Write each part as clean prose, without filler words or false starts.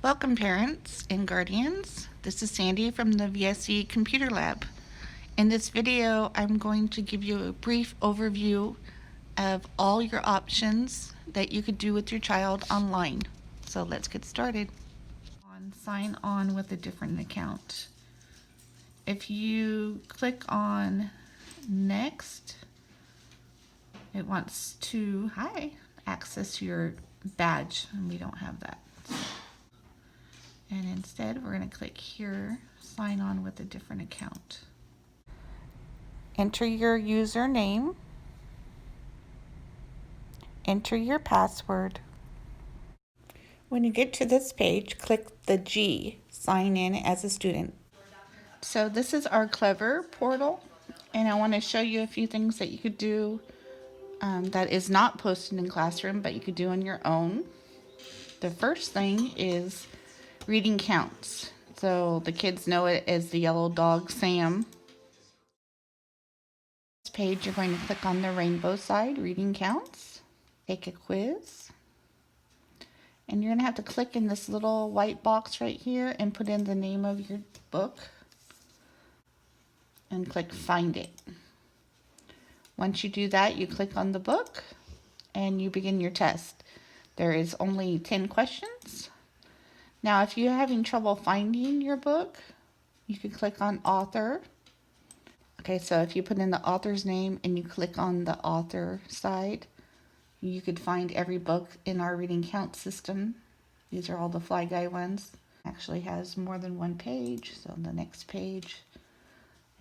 Welcome parents and guardians. This is Sandy from the VSE Computer Lab. In this video, I'm going to give you a brief overview of all your options that you could do with your child online. So let's get started. Sign on with a different account. If you click on next, it wants to access your badge, and we don't have that. And instead, we're going to click here, sign on with a different account. Enter your username, enter your password. When you get to this page, click the G, sign in as a student. So this is our Clever portal, and I want to show you a few things that you could do that is not posted in Classroom, but you could do on your own. The first thing is reading counts. So the kids know it as the yellow dog Sam. This page, you're going to click on the rainbow side, reading counts, take a quiz, and you're going to have to click in this little white box right here and put in the name of your book and click find it. Once you do that, you click on the book and you begin your test. There is only 10 questions. Now, if you're having trouble finding your book, you can click on author. Okay, so if you put in the author's name and you click on the author side, you could find every book in our reading count system. These are all the Fly Guy ones. Actually has more than one page, so the next page,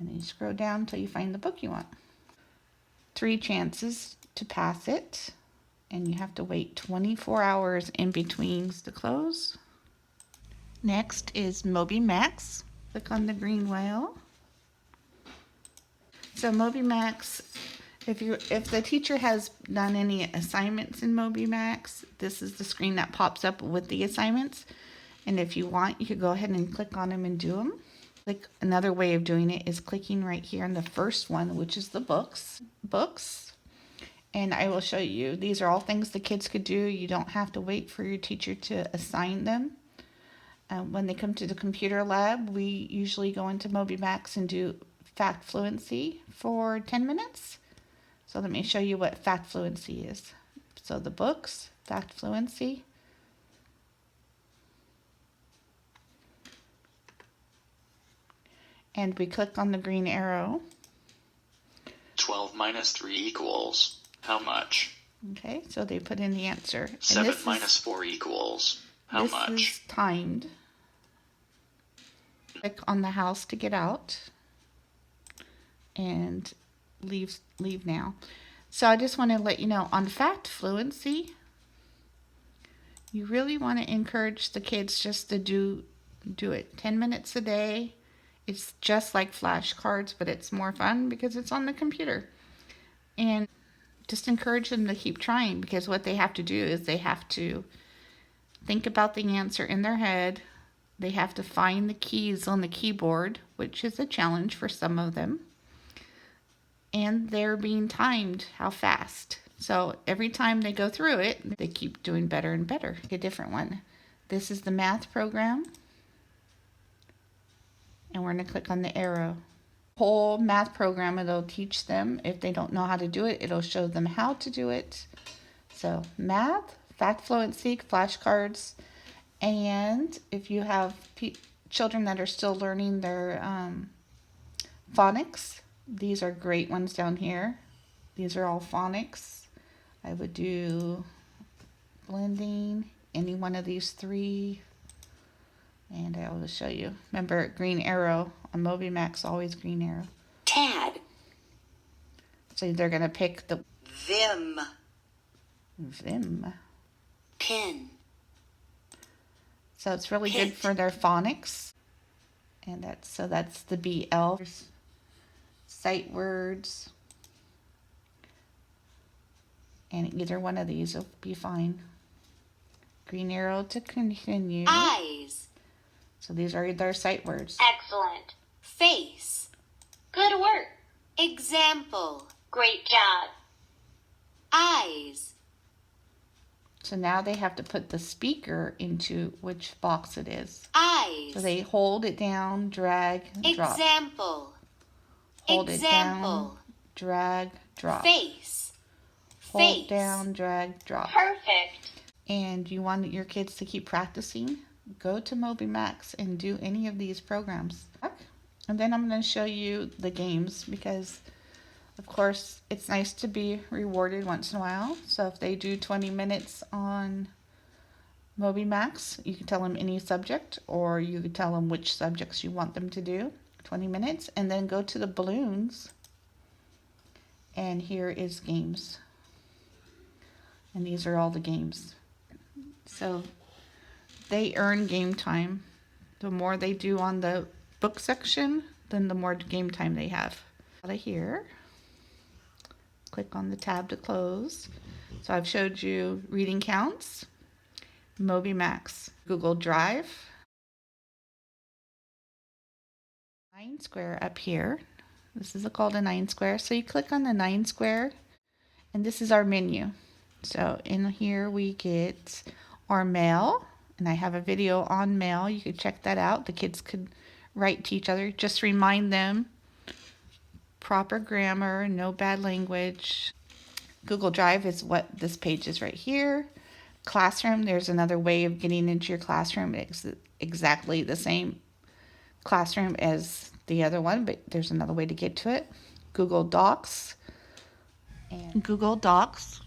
and then you scroll down until you find the book you want. 3 chances to pass it, and you have to wait 24 hours in between to close. Next is MobyMax. Click on the green whale. So MobyMax, if the teacher has done any assignments in MobyMax, this is the screen that pops up with the assignments. And if you want, you could go ahead and click on them and do them. Another way of doing it is clicking right here on the first one, which is the books. And I will show you. These are all things the kids could do. You don't have to wait for your teacher to assign them. When they come to the computer lab, we usually go into MobyMax and do Fact Fluency for 10 minutes. So let me show you what Fact Fluency is. So the books, Fact Fluency. And we click on the green arrow. 12 minus 3 equals how much? Okay, so they put in the answer. 7 minus 4 equals how much? This is timed. Click on the house to get out. And leave now. So I just want to let you know, on Fact Fluency, you really want to encourage the kids just to do it 10 minutes a day. It's just like flashcards, but it's more fun because it's on the computer. And just encourage them to keep trying, because what they have to do is they have to think about the answer in their head. They have to find the keys on the keyboard, which is a challenge for some of them. And they're being timed how fast. So every time they go through it, they keep doing better and better. A different one. This is the math program. And we're going to click on the arrow. Whole math program, it'll teach them. If they don't know how to do it, it'll show them how to do it. So math, Fact Fluency, flashcards, and if you have children that are still learning their phonics, these are great ones down here. These are all phonics. I would do blending, any one of these 3. And I will show you. Remember, green arrow on MobyMax, always green arrow. Tad. So they're going to pick the Vim. Pin. So it's really good for their phonics. And that's the BL. Sight words. And either one of these will be fine. Green arrow to continue. Eyes. So these are their sight words. Excellent. Face. Good work. Example. Great job. Eyes. So now they have to put the speaker into which box it is. Eyes. So they hold it down, drag, drop. Example. Hold it down, Example. drag, drop. Face. Hold Face. down, drag, drop. Perfect. And you want your kids to keep practicing, go to MobyMax and do any of these programs. And then I'm going to show you the games because, of course, it's nice to be rewarded once in a while. So if they do 20 minutes on MobyMax, you can tell them any subject, or you can tell them which subjects you want them to do, 20 minutes, and then go to the balloons. And here is games. And these are all the games. So they earn game time. The more they do on the book section, then the more game time they have. Out of here, click on the tab to close. So I've showed you reading counts, MobyMax, Google Drive, 9 Square up here. This is called a 9 Square. So you click on the 9 Square, and this is our menu. So in here we get our mail, and I have a video on mail. You could check that out. The kids could write to each other. Just remind them proper grammar, no bad language. Google Drive is what this page is right here. Classroom, there's another way of getting into your classroom. It's exactly the same classroom as the other one, but there's another way to get to it. Google Docs. And Google Docs.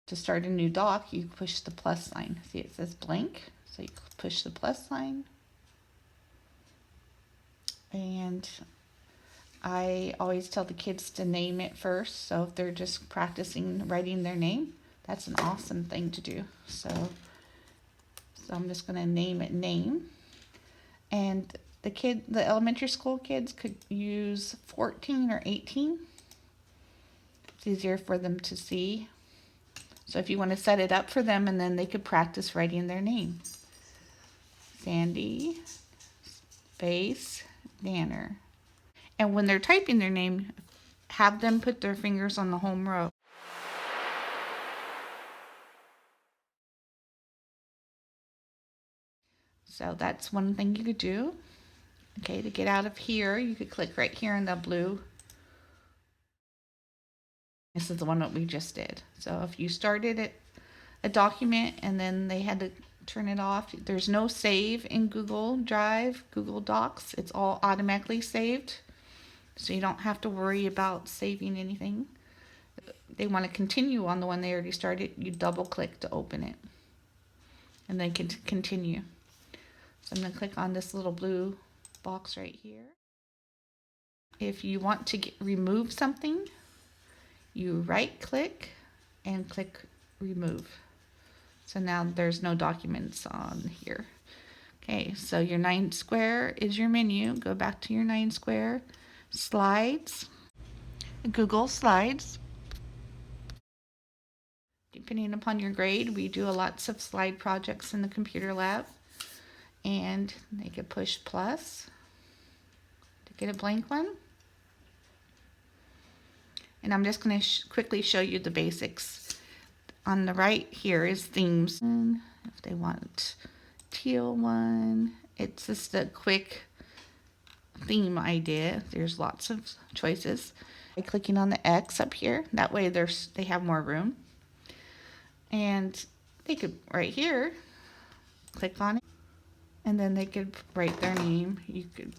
To start a new doc, you push the plus sign. See, it says blank, so you push the plus sign. And I always tell the kids to name it first, so if they're just practicing writing their name, that's an awesome thing to do. So I'm just going to name it name. And the elementary school kids could use 14 or 18. It's easier for them to see. So if you want to set it up for them, and then they could practice writing their name. Sandy, space, Danner. And when they're typing their name, have them put their fingers on the home row. So that's one thing you could do. Okay, to get out of here, you could click right here in the blue. This is the one that we just did. So if you started a document and then they had to turn it off, there's no save in Google Drive, Google Docs. It's all automatically saved. So you don't have to worry about saving anything. They want to continue on the one they already started, you double click to open it. And then continue. So I'm going to click on this little blue box right here. If you want to remove something, you right click and click remove. So now there's no documents on here. Okay, so your 9 Square is your menu. Go back to your 9 Square. Slides, Google Slides. Depending upon your grade, we do lots of slide projects in the computer lab. And they could push plus to get a blank one. And I'm just going to quickly show you the basics. On the right here is themes. And if they want teal one, it's just a quick theme idea. There's lots of choices. By clicking on the X up here, that way they have more room. And they could right here click on it, and then they could write their name. You could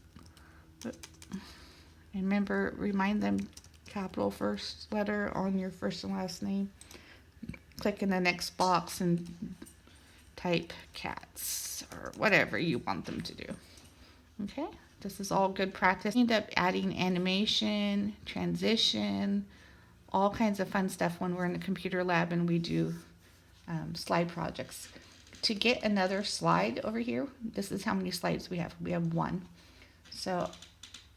remember, remind them capital first letter on your first and last name. Click in the next box and type cats or whatever you want them to do. Okay, this is all good practice. You end up adding animation, transition, all kinds of fun stuff when we're in the computer lab and we do slide projects. To get another slide over here, this is how many slides we have. We have 1. So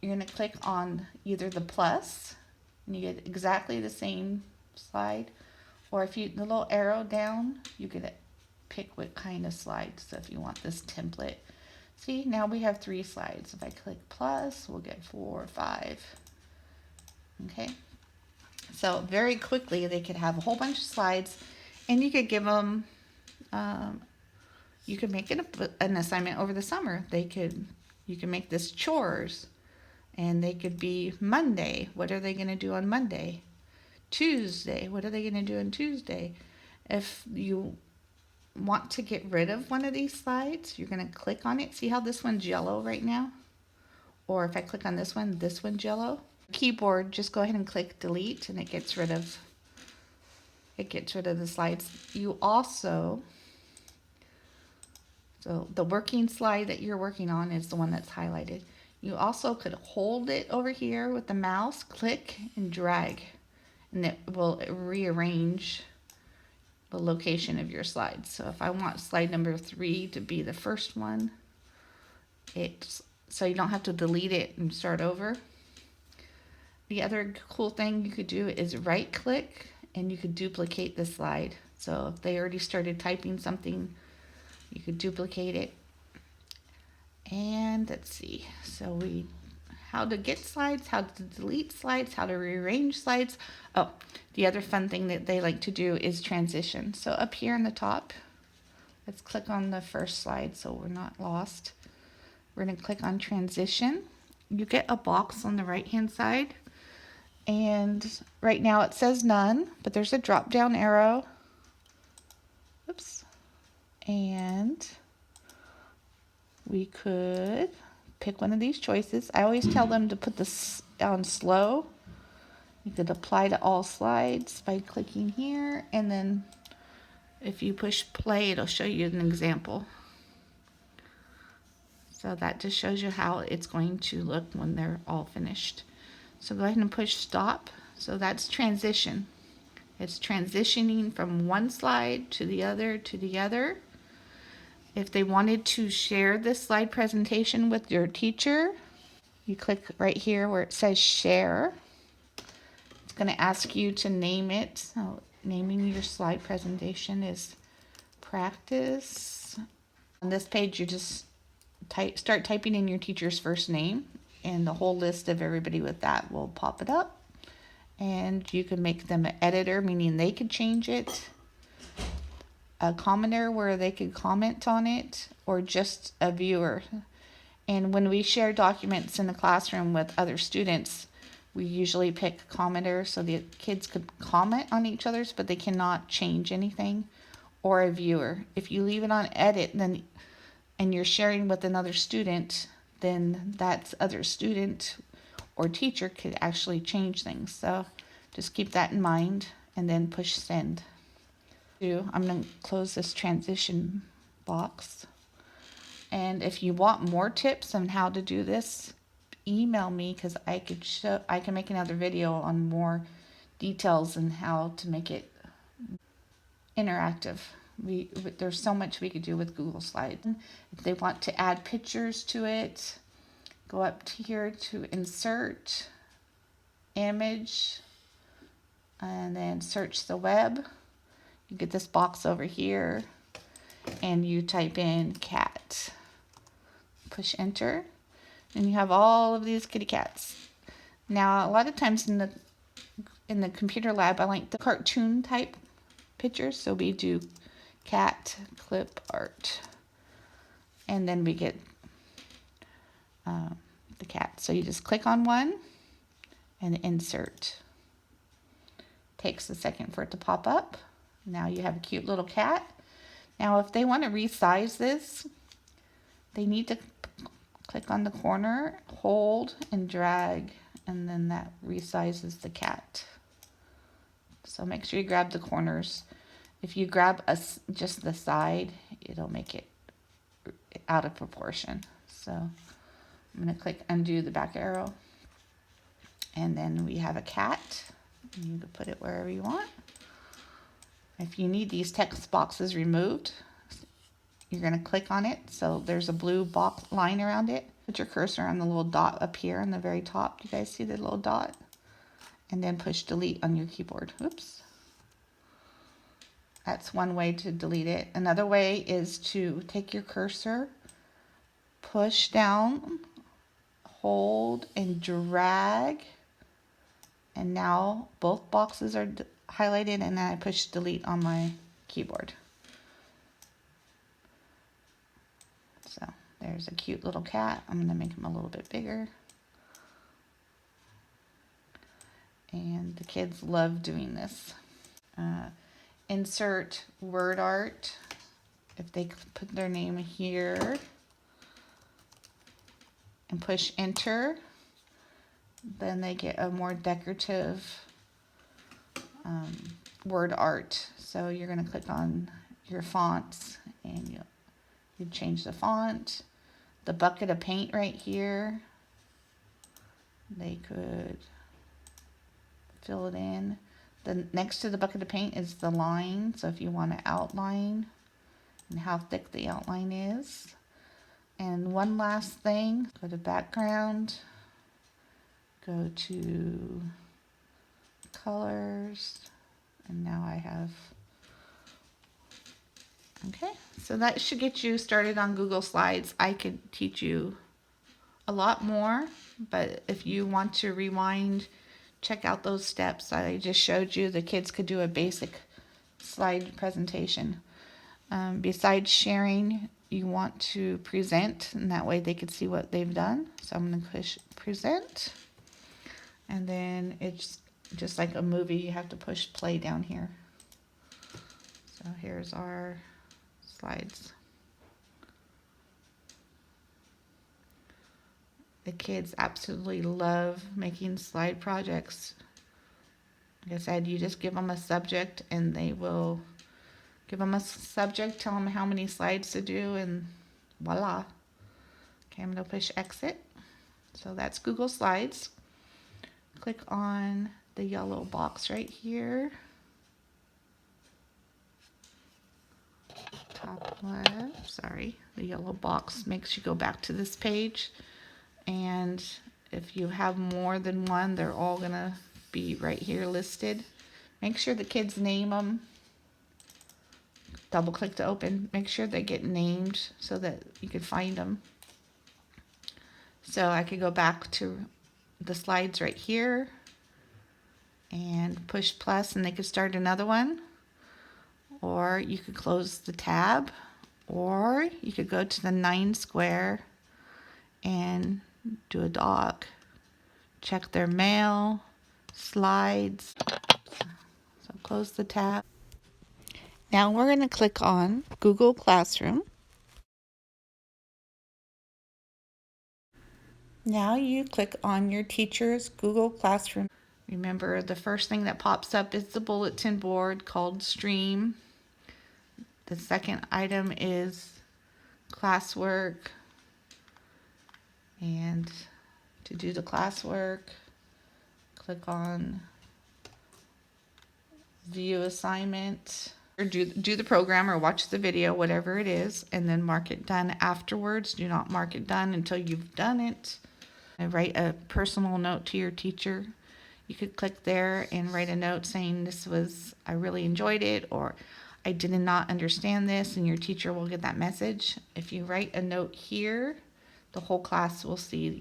you're going to click on either the plus, and you get exactly the same slide, or if you the little arrow down, you get to pick what kind of slide. So if you want this template, see, now we have 3 slides. If I click plus, we'll get 4 or 5. Okay, so very quickly they could have a whole bunch of slides, And you could give them, you could make it an assignment over the summer. You can make this chores, and they could be Monday. What are they going to do on Monday? Tuesday. What are they going to do on Tuesday? If you want to get rid of one of these slides, you're going to click on it. See how this one's yellow right now? Or if I click on this one's yellow. Keyboard, just go ahead and click delete, and it gets rid of the slides. You also, so the working slide that you're working on is the one that's highlighted. You also could hold it over here with the mouse, click and drag, and it will rearrange the location of your slides. So if I want slide number 3 to be the first one, so you don't have to delete it and start over. The other cool thing you could do is right click, and you could duplicate the slide. So if they already started typing something, you could duplicate it. And let's see, so how to get slides, how to delete slides, how to rearrange slides. Oh, the other fun thing that they like to do is transition. So up here in the top, let's click on the first slide so we're not lost. We're going to click on transition. You get a box on the right hand side, and right now it says none, but there's a drop down arrow. Oops. And we could pick one of these choices. I always tell them to put this on slow. You could apply to all slides by clicking here, and then if you push play, it'll show you an example. So that just shows you how it's going to look when they're all finished. So go ahead and push stop. So that's transition. It's transitioning from one slide to the other to the other. If they wanted to share this slide presentation with your teacher, you click right here where it says share. It's going to ask you to name it. So naming your slide presentation is practice. On this page, you just start typing in your teacher's first name, and the whole list of everybody with that will pop it up. And you can make them an editor, meaning they could change it, a commenter where they could comment on it, or just a viewer. And when we share documents in the classroom with other students, we usually pick commenters so the kids could comment on each other's, but they cannot change anything, or a viewer. If you leave it on edit, then and you're sharing with another student, then that other student or teacher could actually change things. So just keep that in mind, and then push send. I'm going to close this transition box. And if you want more tips on how to do this, email me, because I can make another video on more details and how to make it interactive. There's so much we could do with Google Slides. If they want to add pictures to it, go up to here to insert image, and then search the web. You get this box over here, and you type in cat. Push enter, and you have all of these kitty cats. Now, a lot of times in the computer lab, I like the cartoon type pictures, so we do cat clip art, and then we get the cat. So you just click on one and insert. Takes a second for it to pop up. Now you have a cute little cat. Now if they want to resize this, they need to click on the corner, hold and drag, and then that resizes the cat. So make sure you grab the corners. If you grab just the side, it'll make it out of proportion. So I'm going to click undo the back arrow, and then we have a cat. You can put it wherever you want. If you need these text boxes removed, you're going to click on it. So there's a blue box line around it. Put your cursor on the little dot up here on the very top. Do you guys see the little dot? And then push delete on your keyboard. Oops. That's one way to delete it. Another way is to take your cursor, push down, hold, and drag. And now both boxes are highlighted, and then I push delete on my keyboard. So there's a cute little cat. I'm going to make him a little bit bigger. And the kids love doing this. Insert word art. If they put their name here and push enter, then they get a more decorative word art. So you're going to click on your fonts and you change the font. The bucket of paint right here, they could fill it in. Next to the bucket of paint is the line. So if you want to outline and how thick the outline is. And one last thing, go to background, go to colors, and now I have, okay, so that should get you started on Google Slides. I could teach you a lot more, but if you want to rewind, check out those steps I just showed you. The kids could do a basic slide presentation. Besides sharing, you want to present, and that way they could see what they've done. So I'm going to push present, and then it's just like a movie, you have to push play down here. So here's our slides. The kids absolutely love making slide projects. Like I said, you just give them a subject and they will give them a subject, tell them how many slides to do, and voila. Okay, I'm going to push exit. So that's Google Slides. Click on the yellow box right here. Top left, sorry. The yellow box makes you go back to this page. And if you have more than one, they're all going to be right here listed. Make sure the kids name them. Double click to open. Make sure they get named so that you can find them. So I could go back to the slides right here and push plus and they could start another one. Or you could close the tab, or you could go to the 9 square and do a dog. Check their mail, slides. So close the tab. Now we're going to click on Google Classroom. Now you click on your teacher's Google Classroom. Remember, the first thing that pops up is the bulletin board called Stream. The second item is classwork. And to do the classwork, click on View Assignment. Or do the program or watch the video, whatever it is, and then mark it done afterwards. Do not mark it done until you've done it. And write a personal note to your teacher. You could click there and write a note saying I really enjoyed it, or I did not understand this, and your teacher will get that message. If you write a note here, the whole class will see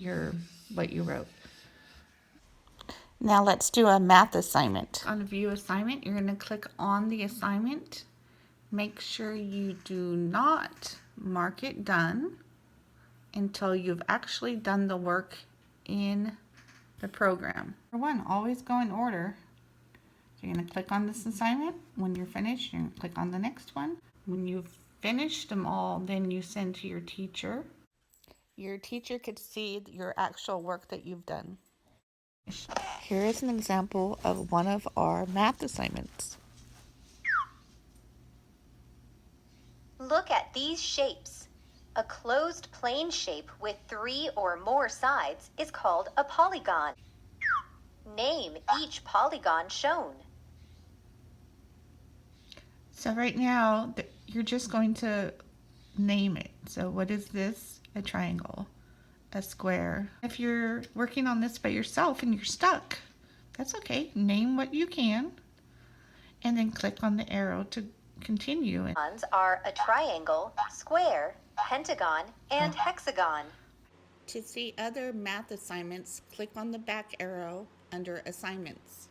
what you wrote. Now let's do a math assignment. On View Assignment, you're going to click on the assignment. Make sure you do not mark it done until you've actually done the work in the program. For one, always go in order. So you're going to click on this assignment. When you're finished, you're going to click on the next one. When you've finished them all, then you send to your teacher. Your teacher could see your actual work that you've done. Here is an example of one of our math assignments. Look at these shapes. A closed plane shape with 3 or more sides is called a polygon. Name each polygon shown. So right now, you're just going to name it. So what is this? A triangle, a square. If you're working on this by yourself and you're stuck, that's okay. Name what you can and then click on the arrow to continue. Polygons are a triangle, square, pentagon, and hexagon. To see other math assignments, click on the back arrow under Assignments.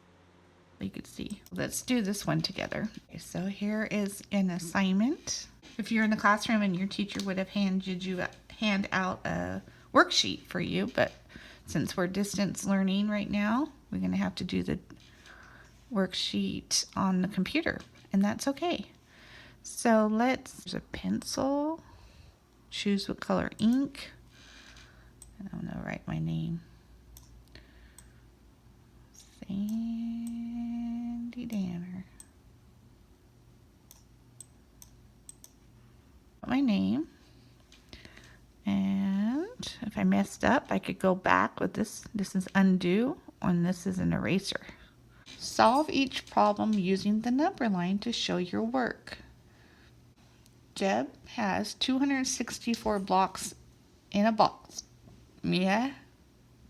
You could see. Let's do this one together. Okay, so here is an assignment. If you're in the classroom and your teacher would have hand out a worksheet for you, but since we're distance learning right now, we're going to have to do the worksheet on the computer, and that's okay. So there's a pencil, choose what color ink, and I'm going to write my name. Sandy Danner. My name. And if I messed up, I could go back with this. This is undo, and this is an eraser. Solve each problem using the number line to show your work. Jeb has 264 blocks in a box. Mia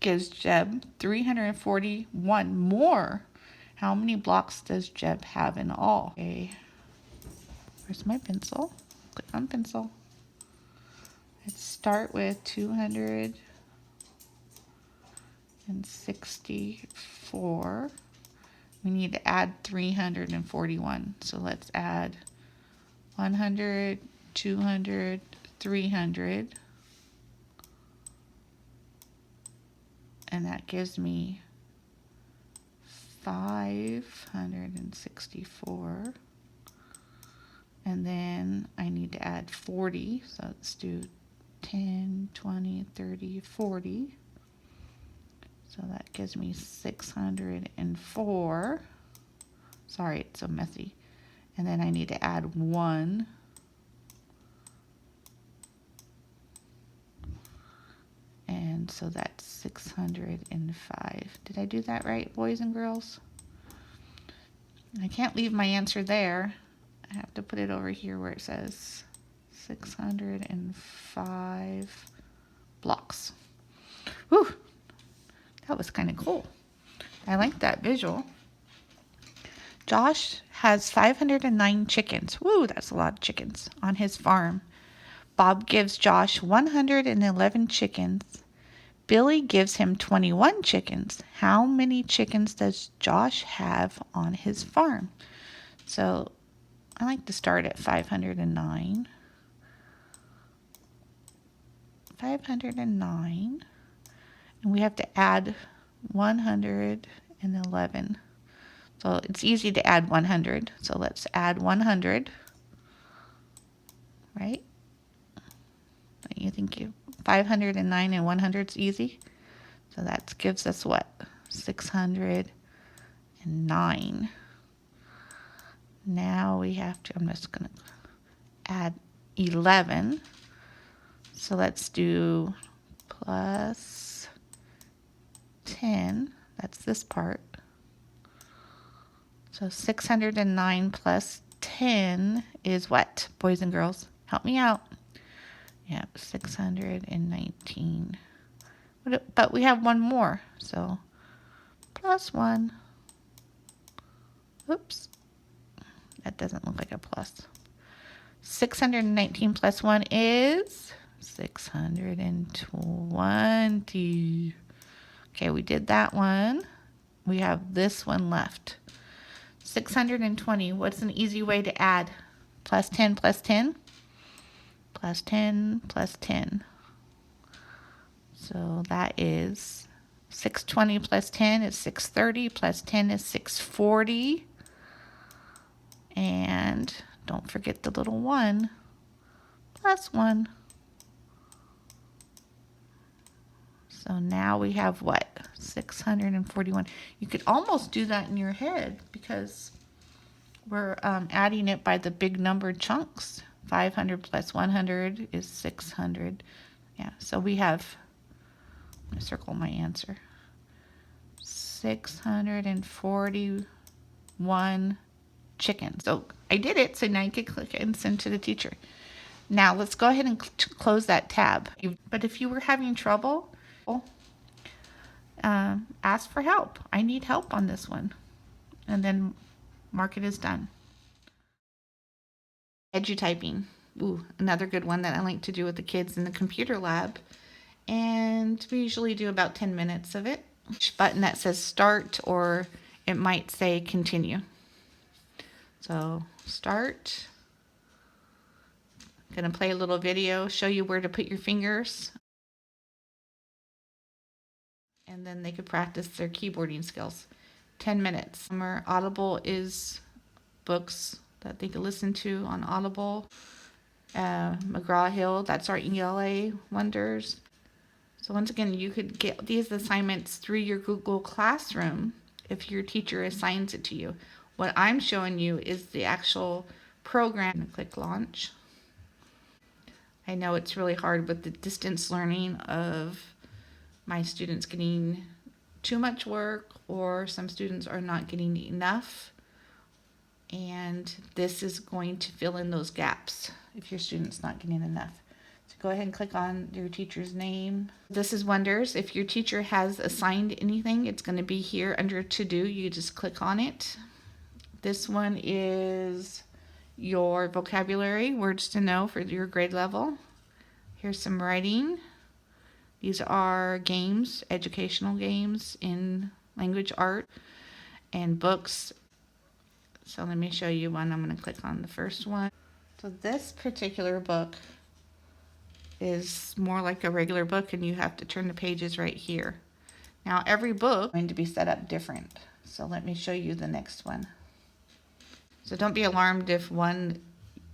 gives Jeb 341 more. How many blocks does Jeb have in all? Okay. Where's my pencil? Click on pencil. Let's start with 264. We need to add 341. So let's add 100, 200, 300. And that gives me 564. And then I need to add 40. So let's do 10, 20, 30, 40. So that gives me 604. Sorry, it's so messy. And then I need to add 1. And so that's 605. Did I do that right, boys and girls? I can't leave my answer there. I have to put it over here where it says 605 blocks. Whew, that was kind of cool. I like that visual. Josh has 509 chickens. Woo, that's a lot of chickens on his farm. Bob gives Josh 111 chickens. Billy gives him 21 chickens. How many chickens does Josh have on his farm? So I like to start at 509. 509. And we have to add 111. So it's easy to add 100. So let's add 100. Right? You think 509 and 100 is easy? So that gives us what? 609. Now we have to, I'm just going to add 11. So let's do plus 10. That's this part. So 609 plus 10 is what, boys and girls? Help me out. Yeah, 619. But we have one more. So plus 1. Oops. That doesn't look like a plus. 619 plus 1 is 620. Okay, we did that one. We have this one left. 620. What's an easy way to add? Plus 10 plus 10? Plus 10 plus 10. So that is 620 plus 10 is 630 plus 10 is 640. And don't forget the little 1 plus 1. So now we have what? 641. You could almost do that in your head because we're adding it by the big numbered chunks. 500 plus 100 is 600. Yeah, so we have, I'm going to circle my answer. 641 chickens. So I did it, so now you can click it and send to the teacher. Now let's go ahead and close that tab. But if you were having trouble, ask for help. I need help on this one. And then mark it as done. Edutyping. Ooh, another good one that I like to do with the kids in the computer lab. And we usually do about 10 minutes of it. Each button that says start or it might say continue. So start. I'm going to play a little video, show you where to put your fingers. And then they could practice their keyboarding skills. 10 minutes. Audible is books that they can listen to on Audible. McGraw-Hill, that's our ELA Wonders. So once again, you could get these assignments through your Google Classroom if your teacher assigns it to you. What I'm showing you is the actual program. Click launch. I know it's really hard with the distance learning of my students getting too much work, or some students are not getting enough. And this is going to fill in those gaps if your student's not getting enough. So go ahead and click on your teacher's name. This is Wonders. If your teacher has assigned anything, it's going to be here under to do. You just click on it. This one is your vocabulary, words to know for your grade level. Here's some writing. These are games, educational games in language art, and books. So let me show you one. I'm going to click on the first one. So this particular book is more like a regular book, and you have to turn the pages right here. Now every book is going to be set up different. So let me show you the next one. So don't be alarmed if one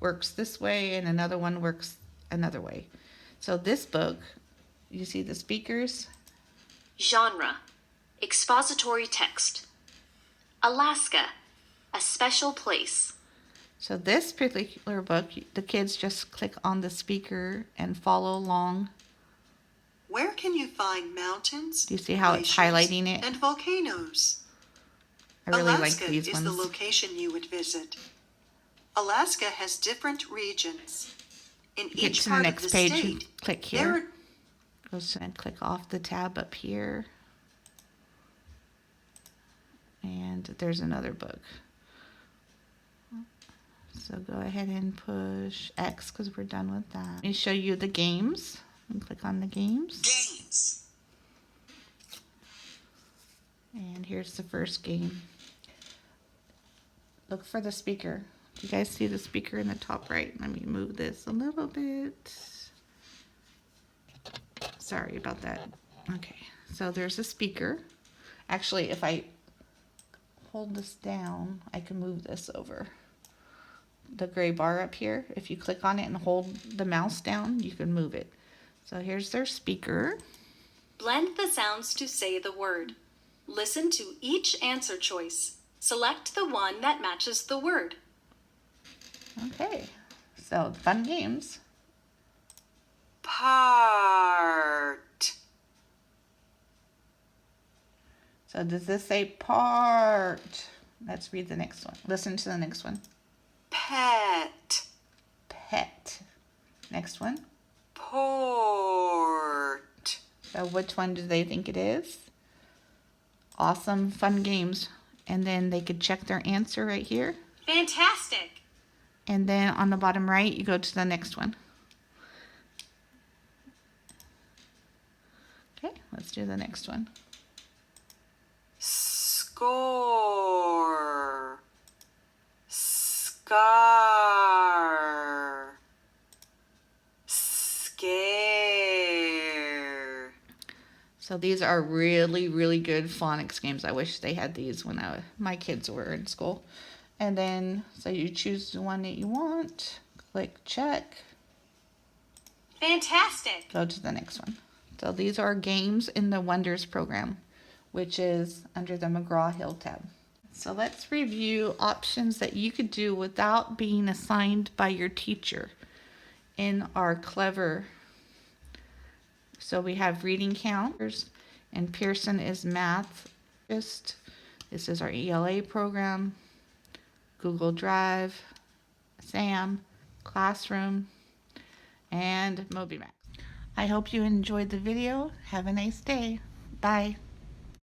works this way and another one works another way. So this book, you see the speakers? Genre, expository text. Alaska, a special place. So this particular book, the kids just click on the speaker and follow along. Where can you find mountains? Do you see how it's glaciers, highlighting it? And volcanoes. I really Alaska like these is ones. the location you would visit. Alaska has different regions. In Get each to the part of next the page, state, click there here. are Goes and click off the tab up here. And there's another book. So go ahead and push X because we're done with that. Let me show you the games. And click on the games. games. And here's the first game. Look for the speaker. Do you guys see the speaker in the top right? Let me move this a little bit. Sorry about that. Okay, so there's a speaker. Actually, if I hold this down, I can move this over. The gray bar up here, if you click on it and hold the mouse down, you can move it. So here's their speaker. Blend the sounds to say the word. Listen to each answer choice. Select the one that matches the word. Okay, so fun games. Part. So does this say part? Let's read the next one. Listen to the next one. Pet. Pet. Next one. Port. So which one do they think it is? Awesome, fun games. And then they could check their answer right here. Fantastic! And then on the bottom right, you go to the next one. Okay, let's do the next one. Score. Scar. Scare. So these are really, really good phonics games. I wish they had these when my kids were in school. And then, so you choose the one that you want, click check, Fantastic! go to the next one. So these are games in the Wonders program, which is under the McGraw-Hill tab. So let's review options that you could do without being assigned by your teacher in our Clever. So we have reading counters, and Pearson is math. This is our ELA program, Google Drive, SAM, Classroom, and MobyMax. I hope you enjoyed the video. Have a nice day. Bye.